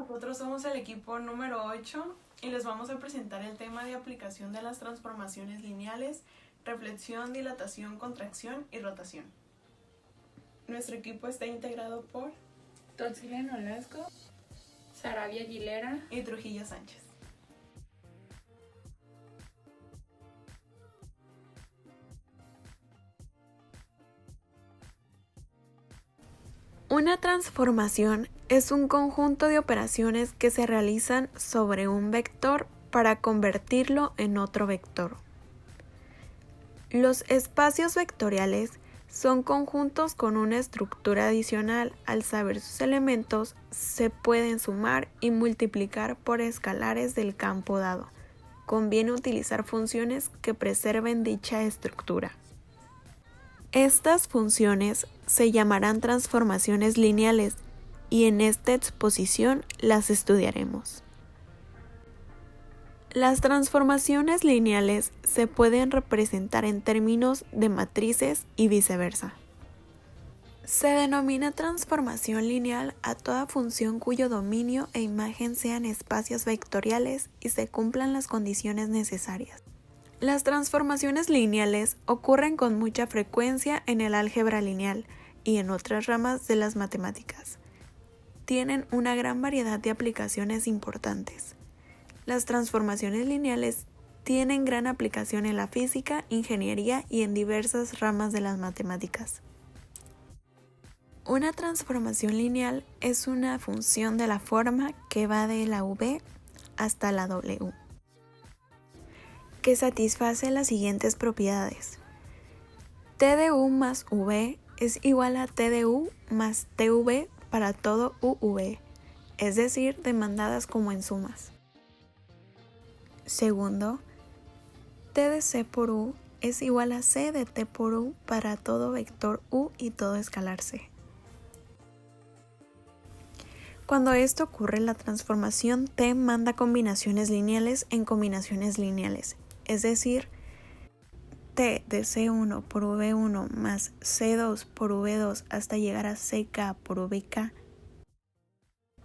Nosotros somos el equipo número 8 y les vamos a presentar el tema de aplicación de las transformaciones lineales, reflexión, dilatación, contracción y rotación. Nuestro equipo está integrado por Totzilian Olasco, Sarabia Aguilera y Trujillo Sánchez. Una transformación es un conjunto de operaciones que se realizan sobre un vector para convertirlo en otro vector. Los espacios vectoriales son conjuntos con una estructura adicional. Al saber sus elementos, se pueden sumar y multiplicar por escalares del campo dado. Conviene utilizar funciones que preserven dicha estructura. Estas funciones se llamarán transformaciones lineales y en esta exposición las estudiaremos. Las transformaciones lineales se pueden representar en términos de matrices y viceversa. Se denomina transformación lineal a toda función cuyo dominio e imagen sean espacios vectoriales y se cumplan las condiciones necesarias. Las transformaciones lineales ocurren con mucha frecuencia en el álgebra lineal y en otras ramas de las matemáticas. Tienen una gran variedad de aplicaciones importantes. Las transformaciones lineales tienen gran aplicación en la física, ingeniería y en diversas ramas de las matemáticas. Una transformación lineal es una función de la forma que va de la v hasta la w, que satisface las siguientes propiedades. T de u más v es igual a T de u más tv para todo uv, es decir, demandadas como en sumas. Segundo, T de c por u es igual a c de t por u para todo vector u y todo escalar c. Cuando esto ocurre, la transformación T manda combinaciones lineales en combinaciones lineales, es decir, T de C1 por V1 más C2 por V2 hasta llegar a CK por VK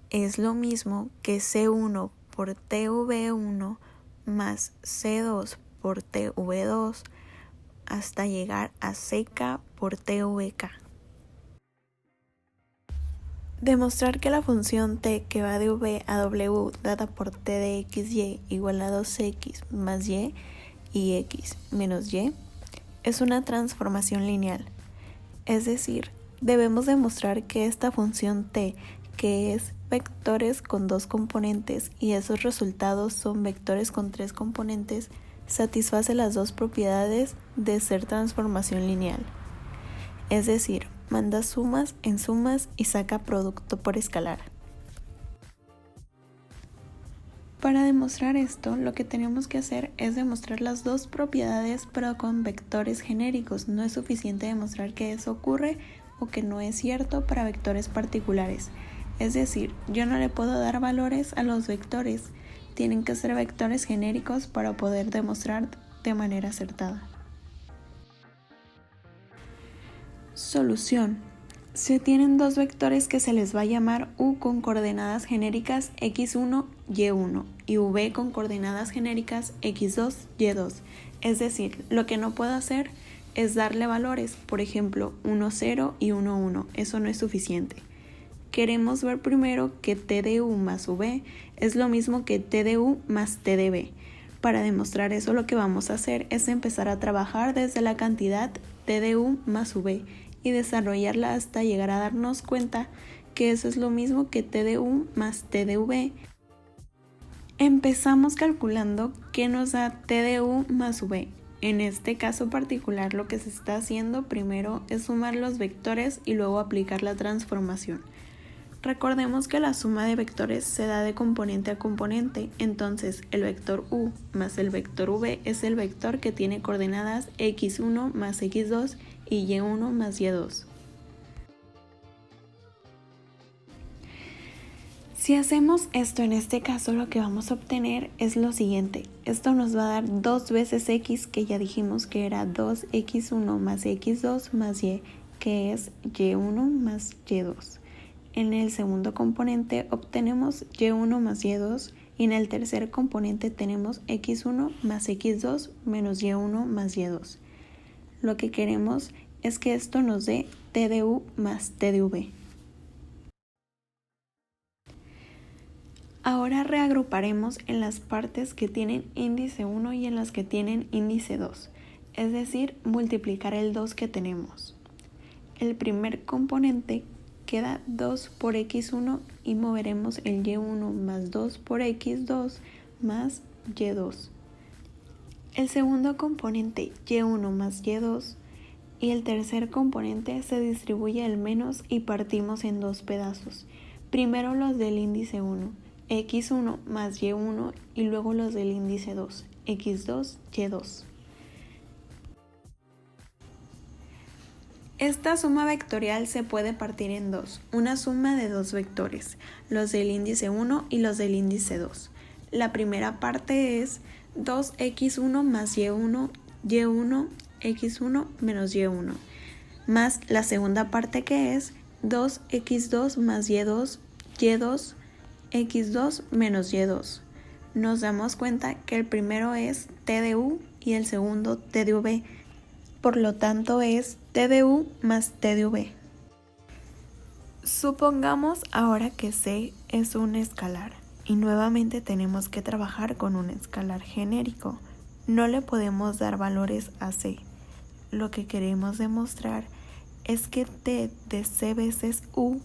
es lo mismo que C1 por TV1 más C2 por TV2 hasta llegar a CK por TVK. Demostrar que la función t que va de v a w dada por t de xy igual a 2x más y x menos y es una transformación lineal. Es decir, debemos demostrar que esta función t, que es vectores con dos componentes y esos resultados son vectores con tres componentes, satisface las dos propiedades de ser transformación lineal. Es decir, manda sumas en sumas y saca producto por escalar. Para demostrar esto, lo que tenemos que hacer es demostrar las dos propiedades pero con vectores genéricos. No es suficiente demostrar que eso ocurre o que no es cierto para vectores particulares. Es decir, yo no le puedo dar valores a los vectores. Tienen que ser vectores genéricos para poder demostrar de manera acertada. Solución. Se tienen dos vectores que se les va a llamar u con coordenadas genéricas x1, y1 y v con coordenadas genéricas x2, y2. Es decir, lo que no puedo hacer es darle valores, por ejemplo, 1, 0 y 1, 1. Eso no es suficiente. Queremos ver primero que t de u más v es lo mismo que t de u más t de v. Para demostrar eso, lo que vamos a hacer es empezar a trabajar desde la cantidad t de u más v y desarrollarla hasta llegar a darnos cuenta que eso es lo mismo que t de u más t de v. Empezamos calculando qué nos da t de u más v. En este caso particular, lo que se está haciendo primero es sumar los vectores y luego aplicar la transformación. Recordemos que la suma de vectores se da de componente a componente, entonces el vector u más el vector v es el vector que tiene coordenadas x1 más x2 y y1 más y2. Si hacemos esto en este caso, lo que vamos a obtener es lo siguiente. Esto nos va a dar 2 veces x, que ya dijimos que era 2x1 más x2 más y, que es y1 más y2. en el segundo componente obtenemos y1 más y2 y en el tercer componente tenemos x1 más x2 menos y1 más y2. Lo que queremos es que esto nos dé t de u más t de v. Ahora reagruparemos en las partes que tienen índice 1 y en las que tienen índice 2, es decir, multiplicar el 2 que tenemos. El primer componente queda 2 por x1 y moveremos el y1 más 2 por x2 más y2. El segundo componente y1 más y2 y el tercer componente se distribuye el menos y partimos en dos pedazos. Primero los del índice 1, x1 más y1 y luego los del índice 2, x2, y2. Esta suma vectorial se puede partir en dos, una suma de dos vectores, los del índice 1 y los del índice 2. La primera parte es 2x1 más y1, x1 menos y1, más la segunda parte que es 2x2 más y2, x2 menos y2. Nos damos cuenta que el primero es t de u y el segundo t de v. Por lo tanto es t de u más t de v. Supongamos ahora que c es un escalar y nuevamente tenemos que trabajar con un escalar genérico. No le podemos dar valores a c. Lo que queremos demostrar es que t de c veces u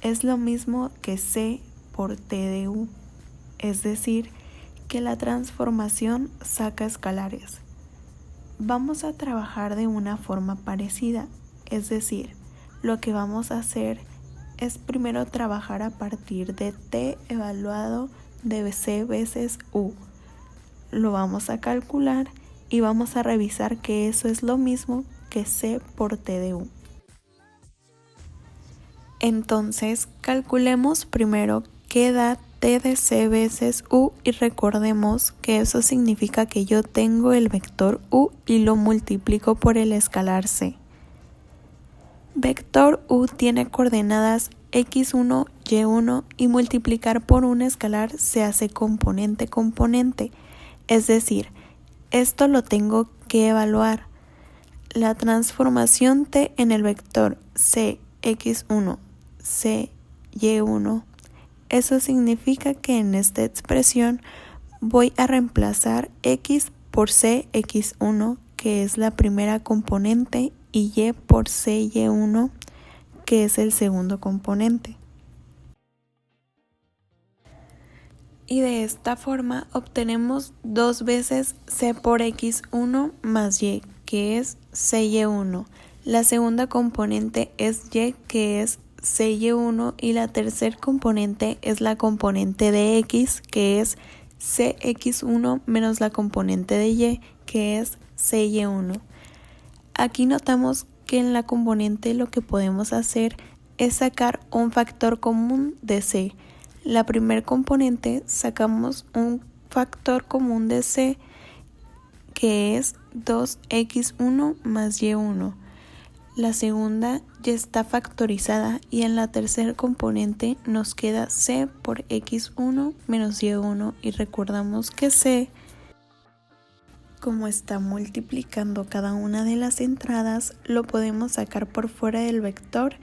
es lo mismo que c por t de u, es decir, que la transformación saca escalares. Vamos a trabajar de una forma parecida, es decir, lo que vamos a hacer es primero trabajar a partir de t evaluado de c veces u. Lo vamos a calcular y vamos a revisar que eso es lo mismo que c por t de u. Entonces, calculemos primero qué da t de c veces u y recordemos que eso significa que yo tengo el vector u y lo multiplico por el escalar c. Vector u tiene coordenadas x1, y1 y multiplicar por un escalar se hace componente, es decir, esto lo tengo que evaluar. La transformación t en el vector c, x1, c, y1. Eso significa que en esta expresión voy a reemplazar x por c, x1, que es la primera componente, y y por c, y1, que es el segundo componente. Y de esta forma obtenemos dos veces c por x1 más y, que es cy1. La segunda componente es y, que es cy1, y la tercer componente es la componente de x, que es cx1 menos la componente de y, que es cy1. Aquí notamos que en la componente lo que podemos hacer es sacar un factor común de c. La primer componente sacamos un factor común de c, que es 2x1 más y1. La segunda ya está factorizada y en la tercer componente nos queda c por x1 menos y1 y recordamos que c, como está multiplicando cada una de las entradas, lo podemos sacar por fuera del vector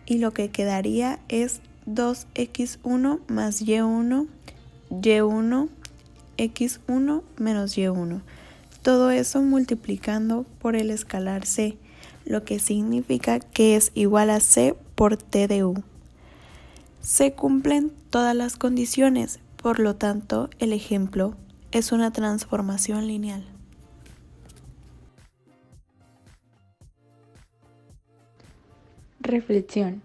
y lo que quedaría es 2x1 más y1, x1 menos y1. Todo eso multiplicando por el escalar c, lo que significa que es igual a c por t de u. Se cumplen todas las condiciones, por lo tanto, el ejemplo es una transformación lineal. Reflexión.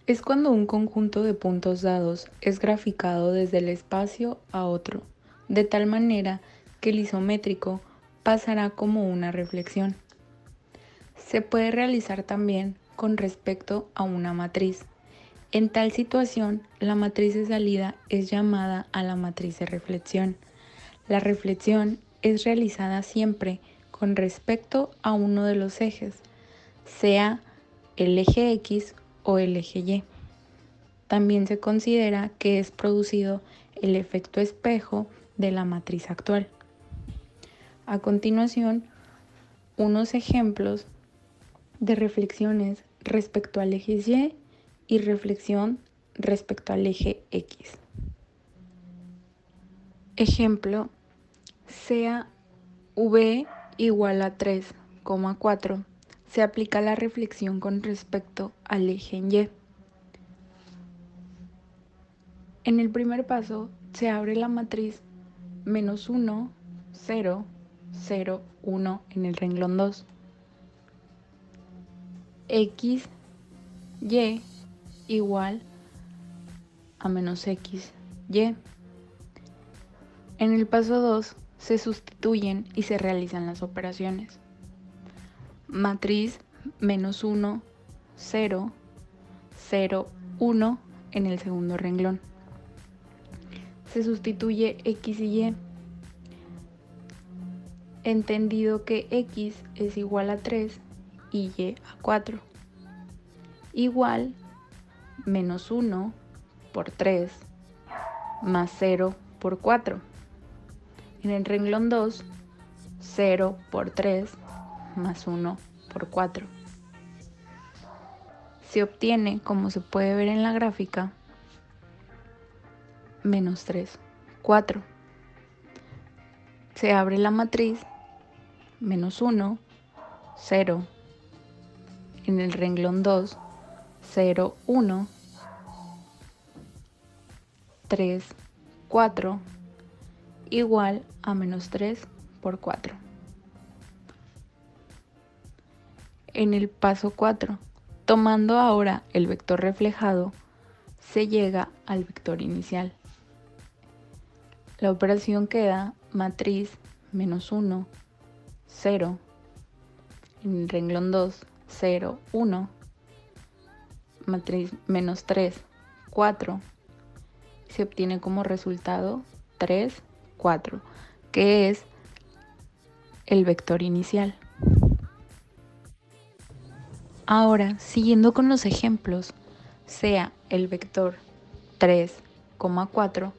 Es cuando un conjunto de puntos dados es graficado desde el espacio a otro, de tal manera que el isométrico pasará como una reflexión. Se puede realizar también con respecto a una matriz. En tal situación, la matriz de salida es llamada a la matriz de reflexión. La reflexión es realizada siempre con respecto a uno de los ejes, sea el eje X o el eje Y. También se considera que es producido el efecto espejo de la matriz actual. A continuación, unos ejemplos de reflexiones respecto al eje Y y reflexión respecto al eje X. Ejemplo, sea V igual a 3,4, se aplica la reflexión con respecto al eje en Y. En el primer paso se abre la matriz menos 1, 0, 0, 1 en el renglón 2. X, Y igual a menos X, Y. En el paso 2 se sustituyen y se realizan las operaciones. Matriz menos 1, 0, 0, 1 en el segundo renglón. Se sustituye X y Y. Entendido que X es igual a 3 y Y a 4. Igual menos 1 por 3 más 0 por 4. En el renglón 2, 0 por 3 más 1 por 4. Se obtiene, como se puede ver en la gráfica, menos 3, 4. Se abre la matriz menos 1, 0. En el renglón 2, 0, 1, 3, 4, igual a menos 3 por 4. En el paso 4, tomando ahora el vector reflejado, se llega al vector inicial. La operación queda matriz menos 1, 0, en el renglón 2, 0, 1, matriz menos 3, 4, se obtiene como resultado 3, 4, que es el vector inicial. Ahora, siguiendo con los ejemplos, sea el vector 3,4,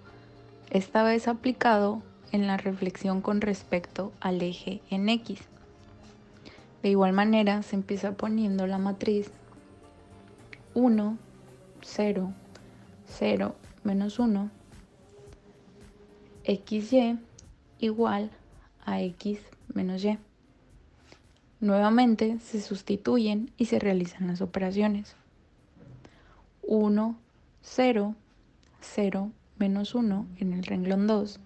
esta vez aplicado en la reflexión con respecto al eje en X. De igual manera, se empieza poniendo la matriz 1, 0, 0, menos 1, XY igual a X menos Y. Nuevamente se sustituyen y se realizan las operaciones. 1, 0, 0, menos 1 en el renglón 2,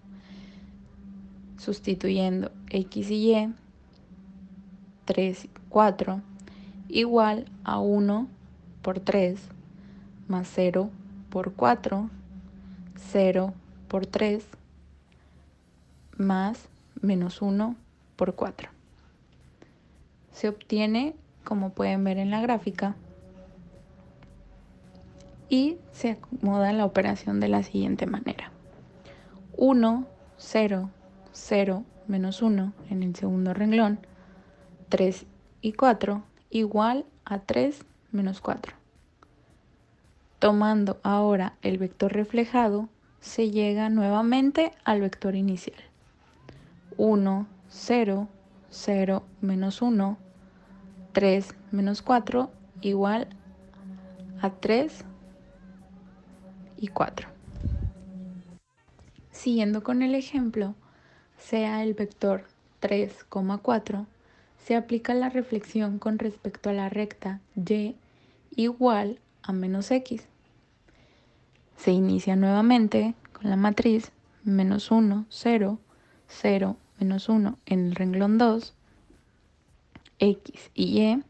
sustituyendo X y Y, 3, 4, igual a 1 por 3, más 0 por 4, 0 por 3, más menos 1 por 4. Se obtiene, como pueden ver en la gráfica, y se acomoda la operación de la siguiente manera. 1, 0, 0, menos 1 en el segundo renglón, 3 y 4 igual a 3 menos 4. Tomando ahora el vector reflejado, se llega nuevamente al vector inicial. 1, 0, 0, menos 1, 3 menos 4 igual a 3 y 4. Siguiendo con el ejemplo, sea el vector 3,4, se aplica la reflexión con respecto a la recta Y igual a menos X. Se inicia nuevamente con la matriz menos 1, 0, 0, menos 1 en el renglón 2, X y Y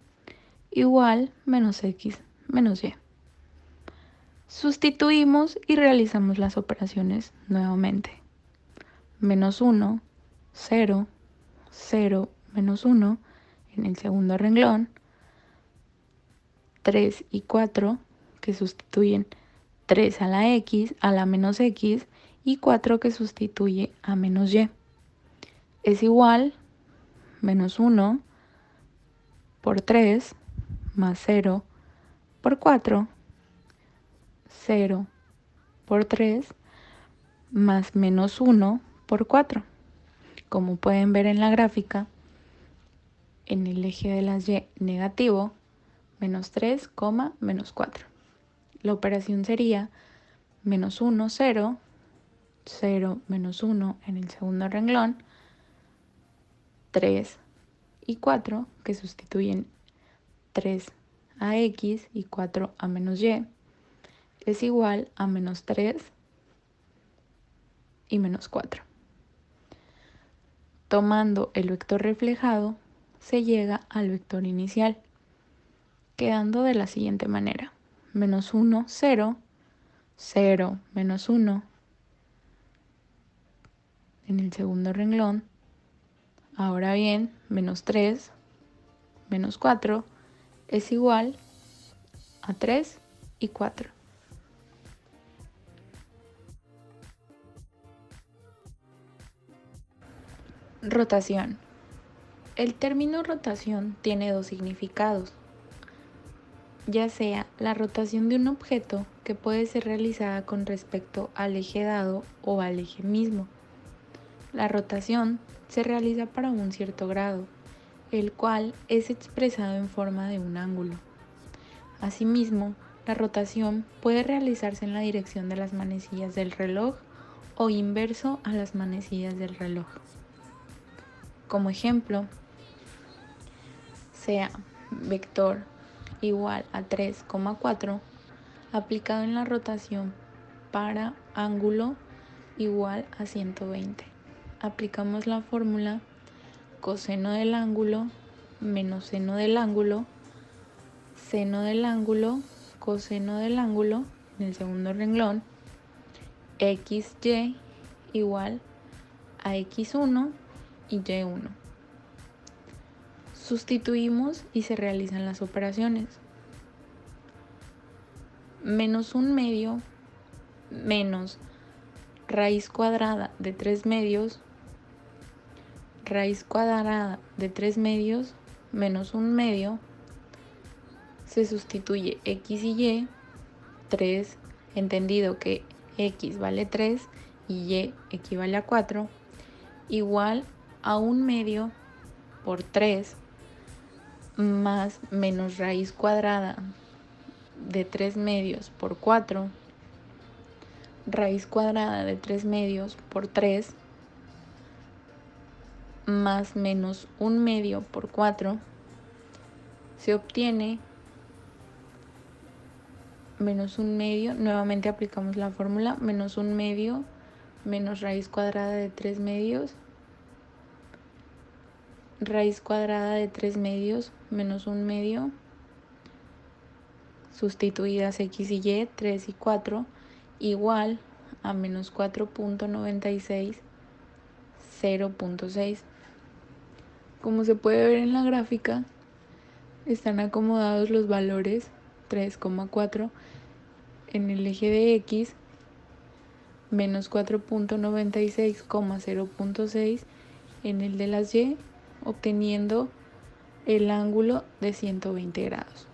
igual menos X menos Y. Sustituimos y realizamos las operaciones nuevamente. Menos 1, 0, 0, menos 1 en el segundo renglón, 3 y 4 que sustituyen 3 a la X, a la menos X, y 4 que sustituye a menos Y. Es igual menos 1 por 3 más 0 por 4, 0 por 3 más menos 1 por 4. Como pueden ver en la gráfica, en el eje de las y negativo, menos 3, menos 4. La operación sería menos 1, 0, 0 menos 1 en el segundo renglón, 3 y 4 que sustituyen 3 a x y 4 a menos y es igual a menos 3 y menos 4. Tomando el vector reflejado, se llega al vector inicial, quedando de la siguiente manera. Menos 1, 0, 0, menos 1 en el segundo renglón. Ahora bien, menos 3, menos 4 es igual a 3 y 4. Rotación. El término rotación tiene dos significados, ya sea la rotación de un objeto que puede ser realizada con respecto al eje dado o al eje mismo. La rotación se realiza para un cierto grado, el cual es expresado en forma de un ángulo. Asimismo, la rotación puede realizarse en la dirección de las manecillas del reloj o inverso a las manecillas del reloj. Como ejemplo, sea vector igual a 3,4 aplicado en la rotación para ángulo igual a 120. Aplicamos la fórmula coseno del ángulo menos seno del ángulo, seno del ángulo, coseno del ángulo en el segundo renglón, xy igual a x1 y y1. Sustituimos y se realizan las operaciones. Menos 1/2 menos raíz cuadrada de 3/2, raíz cuadrada de 3/2 menos 1/2, se sustituye x y y, 3, entendido que x vale 3 y y equivale a 4, igual a 1/2 por 3 más menos raíz cuadrada de 3/2 por 4, raíz cuadrada de 3/2 por 3 más menos 1/2 por 4, se obtiene menos 1/2, nuevamente aplicamos la fórmula, menos 1/2 menos raíz cuadrada de 3/2, raíz cuadrada de 3/2 menos 1/2, sustituidas x y y, 3 y 4, igual a menos 4.96, 0.6. Como se puede ver en la gráfica, están acomodados los valores 3,4 en el eje de x, menos 4.96, 0.6 en el de las y, obteniendo el ángulo de 120 grados.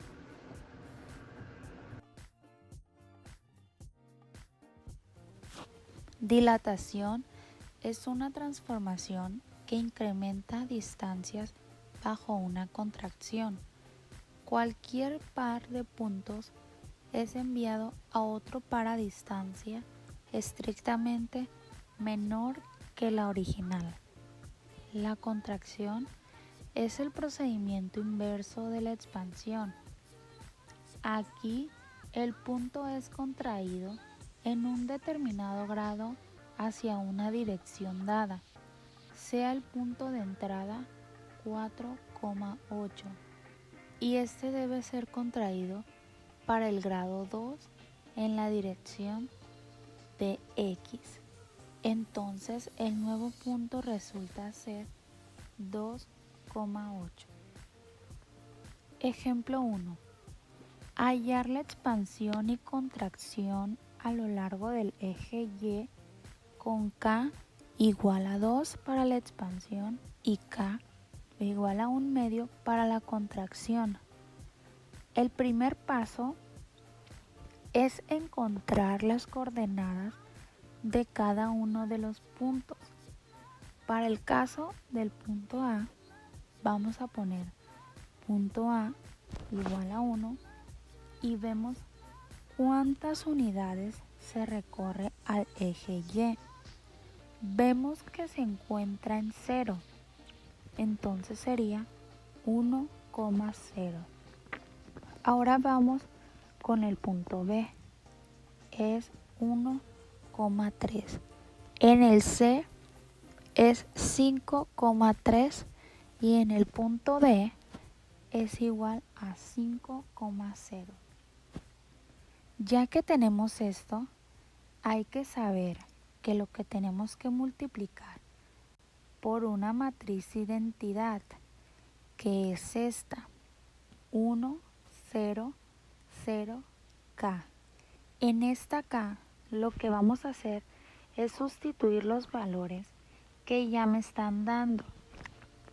Dilatación es una transformación que incrementa distancias bajo una contracción. Cualquier par de puntos es enviado a otro par a distancia estrictamente menor que la original. La contracción es el procedimiento inverso de la expansión. Aquí el punto es contraído en un determinado grado hacia una dirección dada, sea el punto de entrada 4,8 y este debe ser contraído para el grado 2 en la dirección de x. Entonces el nuevo punto resulta ser 2,8. Ejemplo 1. Hallar la expansión y contracción a lo largo del eje Y con K igual a 2 para la expansión y K igual a 1/2 para la contracción. El primer paso es encontrar las coordenadas de cada uno de los puntos. Para el caso del punto A, vamos a poner punto A igual a 1 y vemos cuántas unidades se recorre al eje Y. Vemos que se encuentra en 0, entonces sería 1,0. Ahora vamos con el punto B, es 1,3. En el C es 5,3 y en el punto D es igual a 5,0. Ya que tenemos esto, hay que saber que lo que tenemos que multiplicar por una matriz identidad, que es esta, 1, 0, 0, K. En esta K lo que vamos a hacer es sustituir los valores que ya me están dando.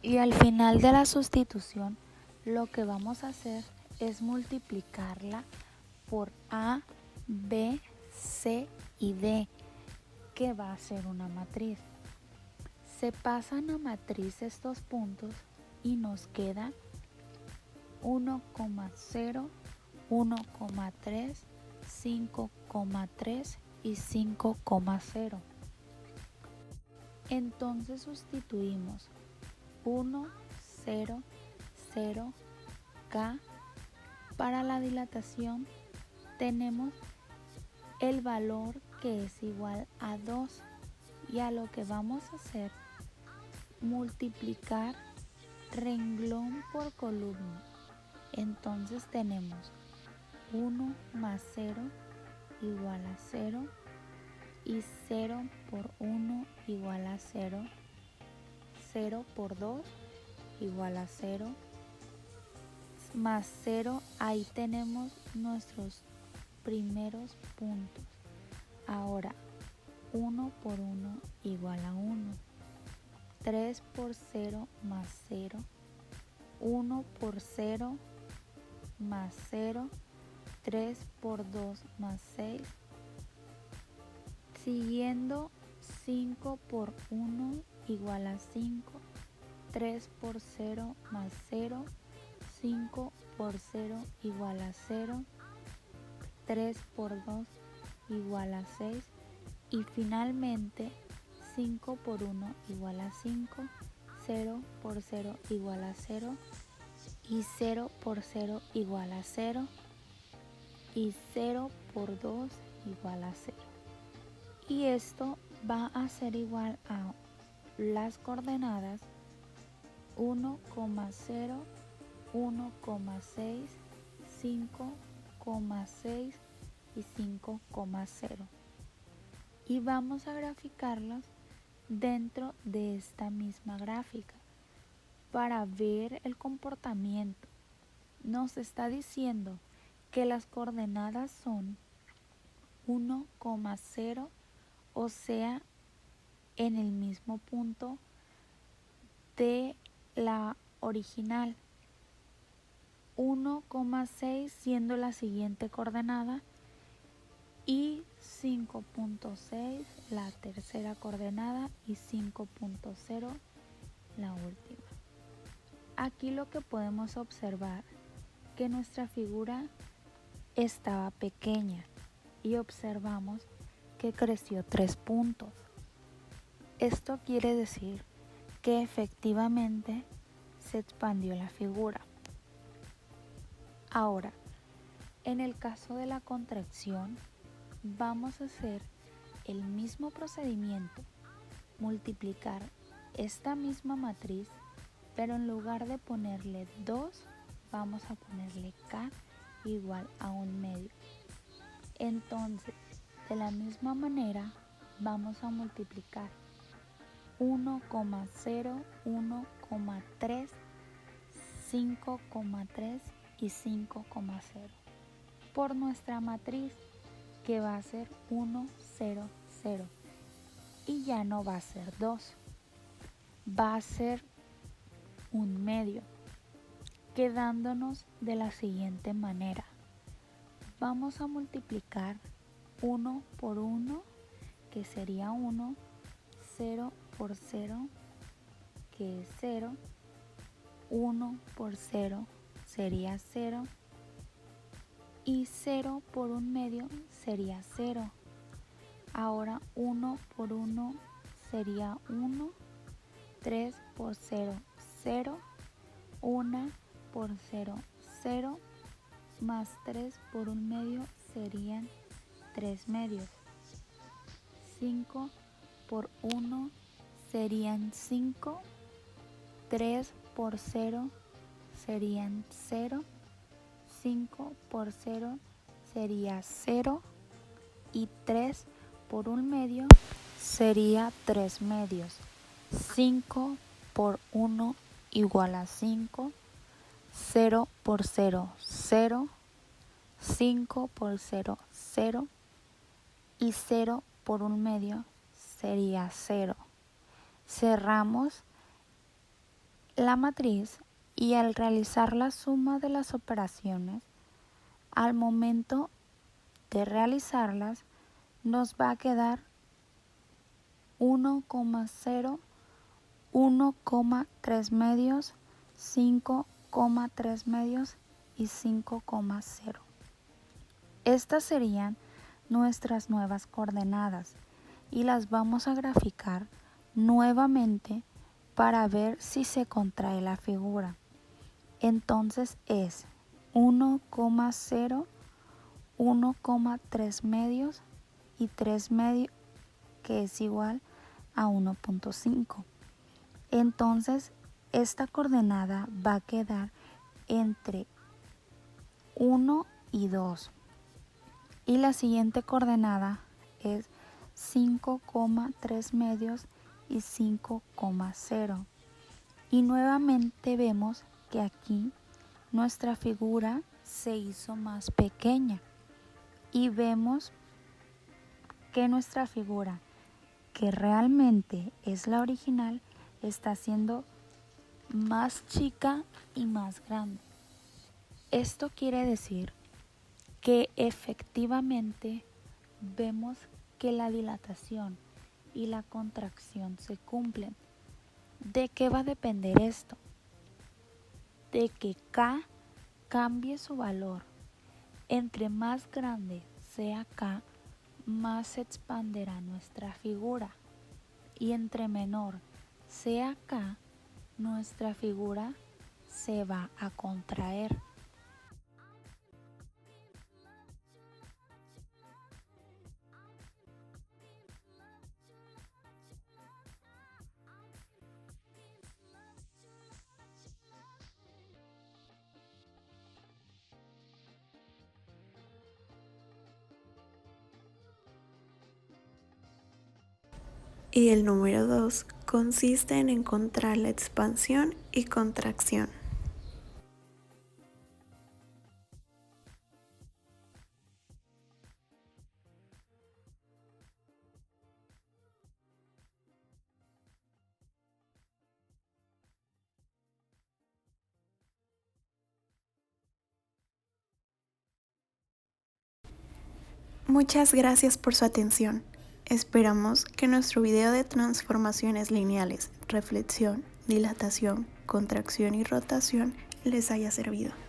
Y al final de la sustitución lo que vamos a hacer es multiplicarla por A, B, C y D, que va a ser una matriz. Se pasan a matriz estos puntos y nos queda 1,0, 1,3, 5,3 y 5,0. Entonces sustituimos 1, 0, 0, K. Para la dilatación tenemos el valor que es igual a 2 y a lo que vamos a hacer multiplicar renglón por columna. Entonces tenemos 1 más 0 igual a 0 y 0 por 1 igual a 0, 0 por 2 igual a 0, más 0, ahí tenemos nuestros primeros puntos. Ahora 1 por 1 igual a 1, 3 por 0 más 0, 1 por 0 más 0, 3 por 2 más 6, siguiendo 5 por 1 igual a 5, 3 por 0 más 0, 5 por 0 igual a 0, 3 por 2 igual a 6 y finalmente 5 por 1 igual a 5, 0 por 0 igual a 0 y 0 por 0 igual a 0 y 0 por 2 igual a 0. Y esto va a ser igual a las coordenadas 1,0, 1,6, 5,6 y 5,0. Y vamos a graficarlos dentro de esta misma gráfica para ver el comportamiento. Nos está diciendo que las coordenadas son 1,0, o sea, en el mismo punto de la original, 1,6 siendo la siguiente coordenada y 5,6 la tercera coordenada y 5,0 la última. Aquí lo que podemos observar que nuestra figura estaba pequeña y observamos que creció 3 puntos. Esto quiere decir que efectivamente se expandió la figura. Ahora, en el caso de la contracción, vamos a hacer el mismo procedimiento, multiplicar esta misma matriz, pero en lugar de ponerle 2, vamos a ponerle K igual a 1/2. Entonces, de la misma manera, vamos a multiplicar 1,0, 1,3, 5,3 y 5,0 por nuestra matriz, que va a ser 1, 0, 0 y ya no va a ser 2, va a ser 1/2, quedándonos de la siguiente manera. vamos a multiplicar 1 por 1, que sería 1, 0 por 0, que es 0, 1 por 0 sería 0, y 0 por 1/2 sería 0. Ahora 1 por 1 sería 1, 3 por 0, 0, 1 por 0, 0, más 3 por 1/2 serían 3/2. 5 por 1 serían 5, 3 por 0 serían 0, 5 por 0 sería 0 y 3 por 1/2 sería 3/2. 5 por 1 igual a 5, 0 por 0, 0, 5 por 0, 0 y 0 por 1/2 sería 0. Cerramos la matriz y al realizar la suma de las operaciones, al momento de realizarlas, nos va a quedar 1,0, 1,3/2, 5,3/2 y 5,0. Estas serían nuestras nuevas coordenadas y las vamos a graficar nuevamente para ver si se contrae la figura. Entonces es 1,0, 1,3/2 y 3/2, que es igual a 1,5. Entonces esta coordenada va a quedar entre 1 y 2. Y la siguiente coordenada es 5,3/2 y 5,0. Y nuevamente vemos que aquí nuestra figura se hizo más pequeña. Y vemos que nuestra figura, que realmente es la original, está siendo más chica y más grande. Esto quiere decir que efectivamente vemos que la dilatación y la contracción se cumplen. ¿De qué va a depender esto? De que K cambie su valor. Entre más grande sea K, más se expanderá nuestra figura. Y entre menor sea K, nuestra figura se va a contraer. Y el número 2 consiste en encontrar la expansión y contracción. Muchas gracias por su atención. Esperamos que nuestro video de transformaciones lineales, reflexión, dilatación, contracción y rotación les haya servido.